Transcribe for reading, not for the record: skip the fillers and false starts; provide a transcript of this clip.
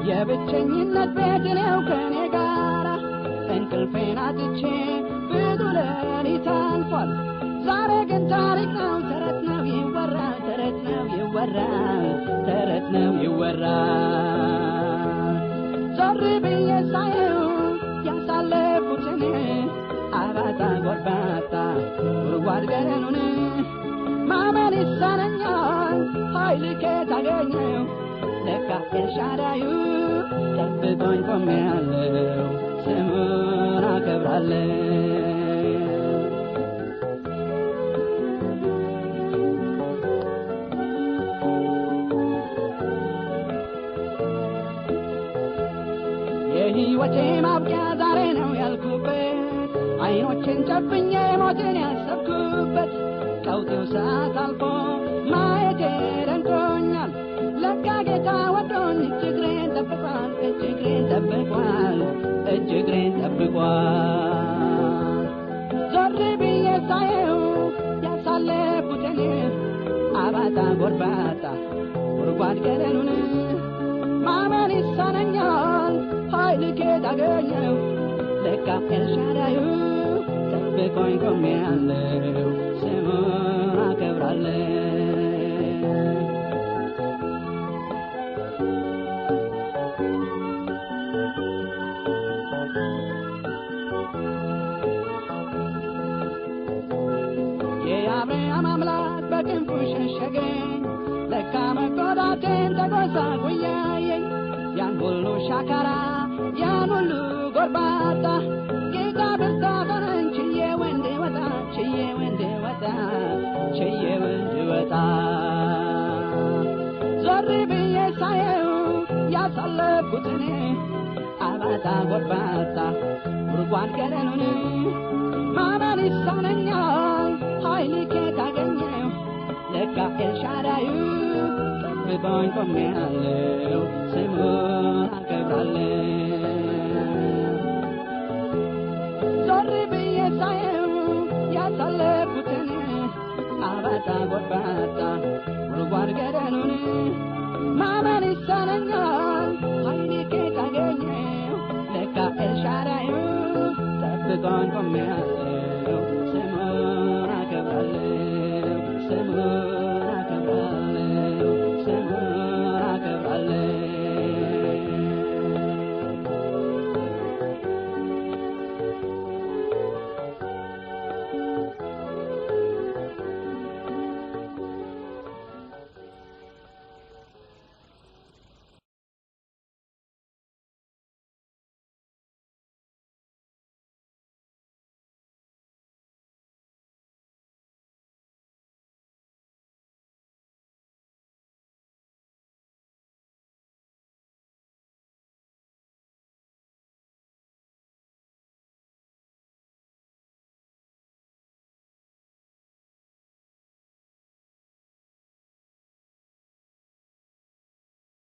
የብቸኝነት ቤት ነው ከኔ ጋራ እንቅልፌን አጥቼ ብዙ ሌሊት አልፏል ዛሬ ግን ታሪክ ነው ተረት ነው ይወራል ተረት ነው ይወራል ተረት ነው ይወራል ዞር ብዬ ሳየው ያሳለፉትን አባጣ ጎርባጣ ጉድጓድ ገደሉን ማመን ይሳነኛል ኃይል ከታገኘው ለካ ኤልሻዳዩ ጠብቆኝ ቆሜያለሁ ስሙን አከብራለሁ የሕይወቴ ማብቂያ ዛሬ ነው ያልኩበት አይኖችን ጨፍኜ ሞትን ያሰብኩበት ቀውጢው ሰዓት አልፎ ማየቴ ደንቆኛል ለካ ጌታ ወዶኝ እጅግሬን ጠብቋል እጅግሬን ጠብቋል ዞር ብዬ ሳየው ያሳለፉትን አባጣ ጎርባጣ ጉድጓድ ገደሉን ማመን ይሳነኛል ኃይል ከታገኘው ለካ ኤልሻዳዩ ጠብቆኝ ቆሜያለሁ ስሙን አከብራለሁ የአብርሃም አምላክ በክንፉ ሸሸገኝ ለካ መጎዳቴን ተጎሳቁያየኝ ያን ሁሉ ሻካራ ያን ሁሉ ጎርባጣ ጌታ ብርታቱን ችዬ ወጣ ዞር ብዬ ሳየው ያሳለፉትን አባጣ ጎርባጣ ጉድጓድ ገደሉን ማመን ይሳነኛል ኃይል ከታገኘው ለካ ኤልሻዳዩ ጠብቆኝ ቆሜያለሁ